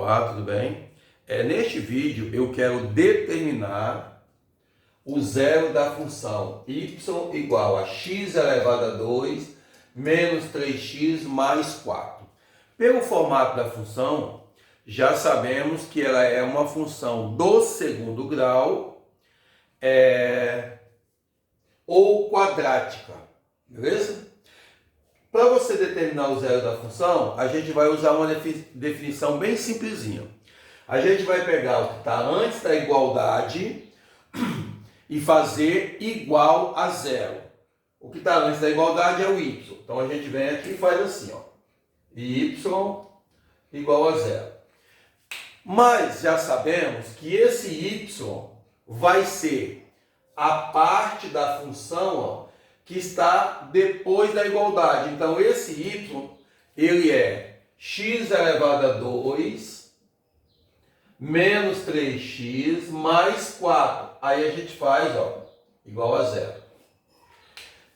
Olá, tudo bem? Neste vídeo eu quero determinar o zero da função y igual a x elevado a 2 menos 3x mais 4. Pelo formato da função, já sabemos que ela é uma função do segundo grau ou quadrática, beleza? Para você determinar o zero da função, a gente vai usar uma definição bem simplesinha. A gente vai pegar o que está antes da igualdade e fazer igual a zero. O que está antes da igualdade é o y. Então a gente vem aqui e faz assim, ó. Y igual a zero. Mas já sabemos que esse y vai ser a parte da função, ó, que está depois da igualdade. Então, esse y, ele é x elevado a 2 menos 3x mais 4. Aí a gente faz, ó, igual a zero.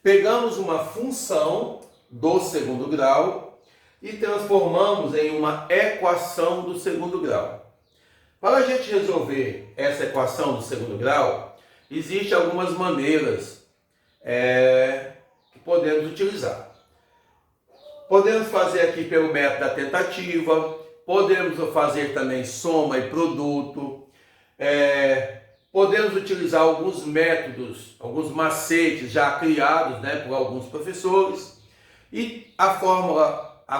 Pegamos uma função do segundo grau e transformamos em uma equação do segundo grau. Para a gente resolver essa equação do segundo grau, existem algumas maneiras que podemos utilizar. Podemos fazer aqui pelo método da tentativa, podemos fazer também soma e produto, podemos utilizar alguns métodos, alguns macetes já criados, por alguns professores, e a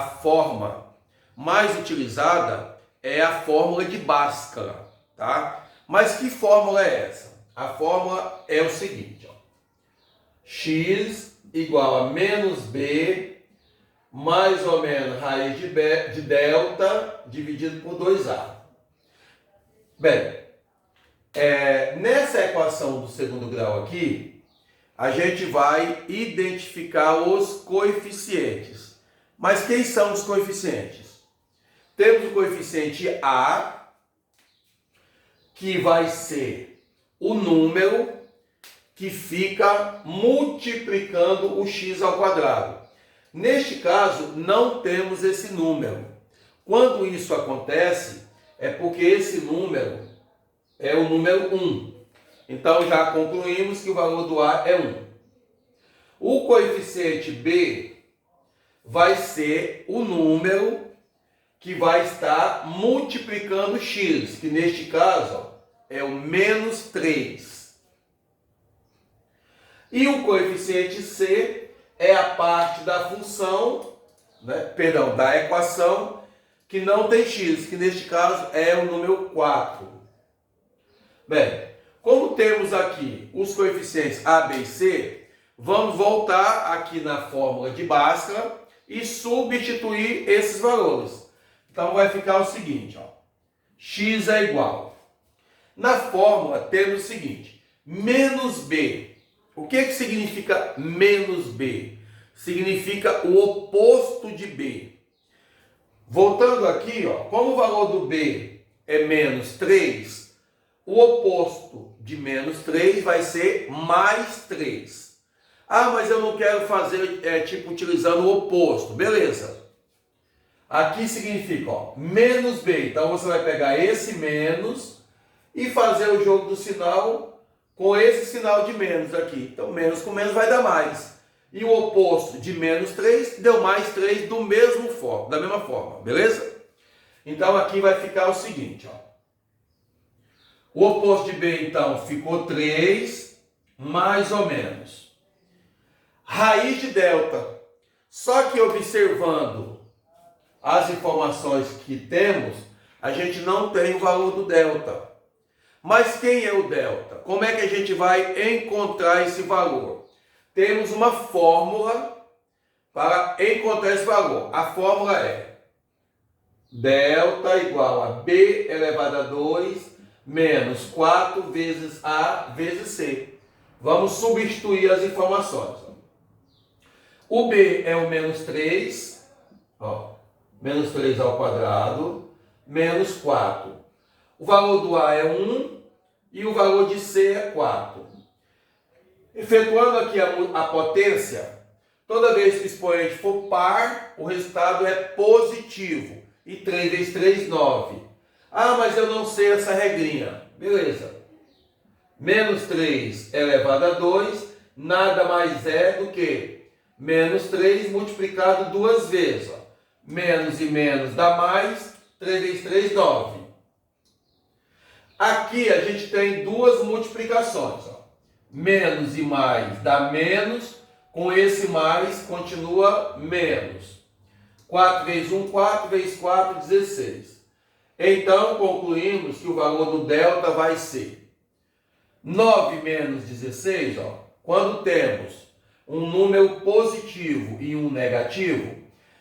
forma mais utilizada é a fórmula de Bhaskara, tá? Mas que fórmula é essa? A fórmula é o seguinte, ó. X igual a menos b mais ou menos raiz de delta dividido por 2a. Bem, nessa equação do segundo grau aqui, a gente vai identificar os coeficientes. Mas quem são os coeficientes? Temos o coeficiente a, que vai ser o número que fica multiplicando o x ao quadrado. Neste caso, não temos esse número. Quando isso acontece, é porque esse número é o número 1. Então, já concluímos que o valor do a é 1. O coeficiente b vai ser o número que vai estar multiplicando o x, que neste caso, ó, é o menos 3. E o coeficiente c é a parte da função, da equação, que não tem x, que neste caso é o número 4. Bem, como temos aqui os coeficientes a, b e c, vamos voltar aqui na fórmula de Bhaskara e substituir esses valores. Então vai ficar o seguinte, ó, x é igual. Na fórmula temos o seguinte, menos b. O que significa menos b? Significa o oposto de b. Voltando aqui, ó, como o valor do b é menos 3, o oposto de menos 3 vai ser mais 3. Ah, mas eu não quero fazer, utilizando o oposto. Beleza. Aqui significa, ó, menos b. Então você vai pegar esse menos e fazer o jogo do sinal com esse sinal de menos aqui. Então, menos com menos vai dar mais. E o oposto de menos 3 deu mais 3 da mesma forma, beleza? Então, aqui vai ficar o seguinte, ó. O oposto de b, então, ficou 3, mais ou menos. Raiz de delta. Só que observando as informações que temos, a gente não tem o valor do delta. Mas quem é o delta? Como é que a gente vai encontrar esse valor? Temos uma fórmula para encontrar esse valor. A fórmula é delta igual a b elevado a 2 menos 4 vezes a vezes c. Vamos substituir as informações. O b é o menos 3, ó, menos 3 ao quadrado, menos 4. O valor do a é 1 e o valor de c é 4. Efetuando aqui a potência, toda vez que o expoente for par, o resultado é positivo. E 3 vezes 3, 9. Ah, mas eu não sei essa regrinha. Beleza. Menos 3 elevado a 2 nada mais é do que menos 3 multiplicado duas vezes. Ó. Menos e menos dá mais, 3 vezes 3, 9. Aqui a gente tem duas multiplicações. Ó. Menos e mais dá menos, com esse mais continua menos. 4 vezes 1, 4 vezes 4, 16. Então, concluímos que o valor do delta vai ser 9 menos 16, ó, quando temos um número positivo e um negativo,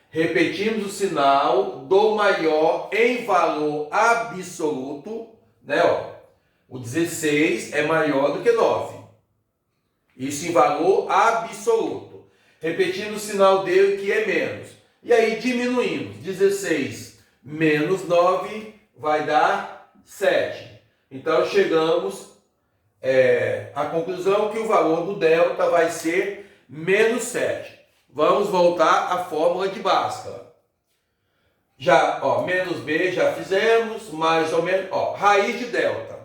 repetimos o sinal do maior em valor absoluto, né? Ó, o 16 é maior do que 9. Isso em valor absoluto. Repetindo o sinal dele que é menos. E aí diminuímos. 16 menos 9 vai dar 7. Então chegamos à conclusão que o valor do delta vai ser menos 7. Vamos voltar à fórmula de Bhaskara. Já, ó, menos b já fizemos, mais ou menos, ó, raiz de delta.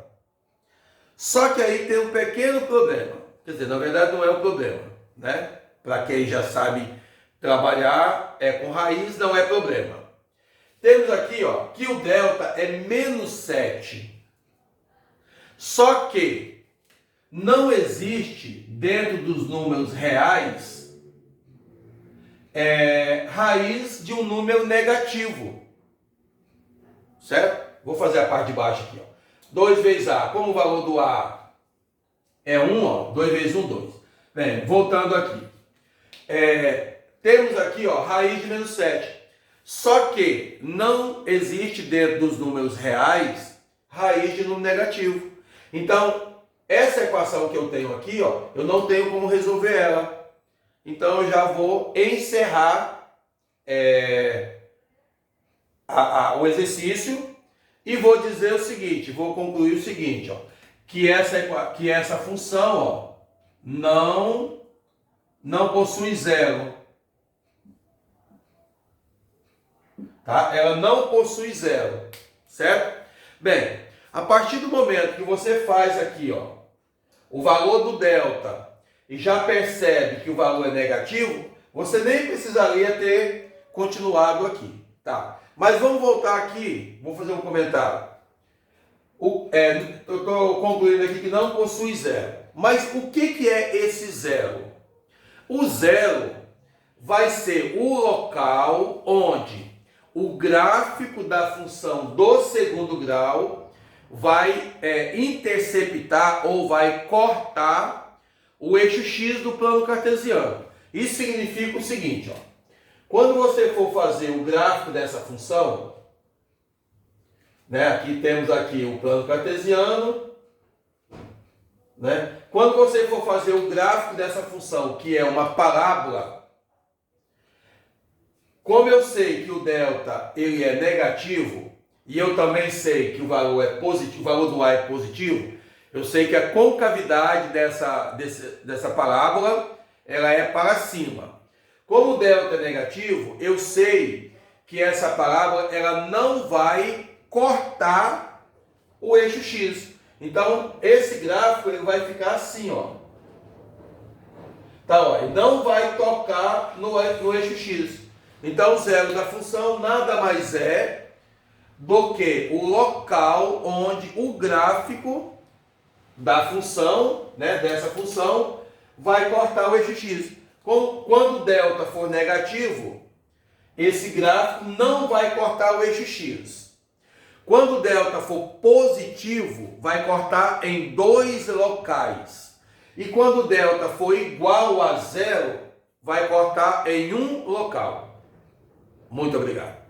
Só que aí tem um pequeno problema. Quer dizer, na verdade não é um problema, né? Para quem já sabe trabalhar com raiz, não é problema. Temos aqui, ó, que o delta é menos 7. Só que não existe dentro dos números reais raiz de um número negativo. Certo? Vou fazer a parte de baixo aqui, ó. 2 vezes A, como o valor do A é 1, ó, 2 vezes 1, 2. Bem, voltando aqui. Temos aqui, ó, raiz de menos 7. Só que não existe dentro dos números reais raiz de número negativo. Então, essa equação que eu tenho aqui, ó, eu não tenho como resolver ela. Então, eu já vou encerrar o exercício e vou dizer o seguinte, vou concluir o seguinte, ó, que essa função, ó, não possui zero. Tá? Ela não possui zero, certo? Bem, a partir do momento que você faz aqui, ó, o valor do delta e já percebe que o valor é negativo, você nem precisaria ter continuado aqui, tá? Mas vamos voltar aqui, vou fazer um comentário. Eu estou concluindo aqui que não possui zero. Mas o que é esse zero? O zero vai ser o local onde o gráfico da função do segundo grau vai interceptar ou vai cortar o eixo x do plano cartesiano. Isso significa o seguinte, ó, quando você for fazer o gráfico dessa função, né, aqui temos aqui o plano cartesiano, né? Quando você for fazer o gráfico dessa função, que é uma parábola, como eu sei que o delta ele é negativo e eu também sei que o valor é positivo, o valor do A é positivo, eu sei que a concavidade dessa parábola ela é para cima. Como o delta é negativo, eu sei que essa parábola ela não vai cortar o eixo x. Então esse gráfico ele vai ficar assim, ó. Tá, ó, ele não vai tocar no eixo x. Então, o zero da função nada mais é do que o local onde o gráfico da função, né, dessa função, vai cortar o eixo x. Quando o delta for negativo, esse gráfico não vai cortar o eixo x. Quando o delta for positivo, vai cortar em dois locais. E quando o delta for igual a zero, vai cortar em um local. Muito obrigado.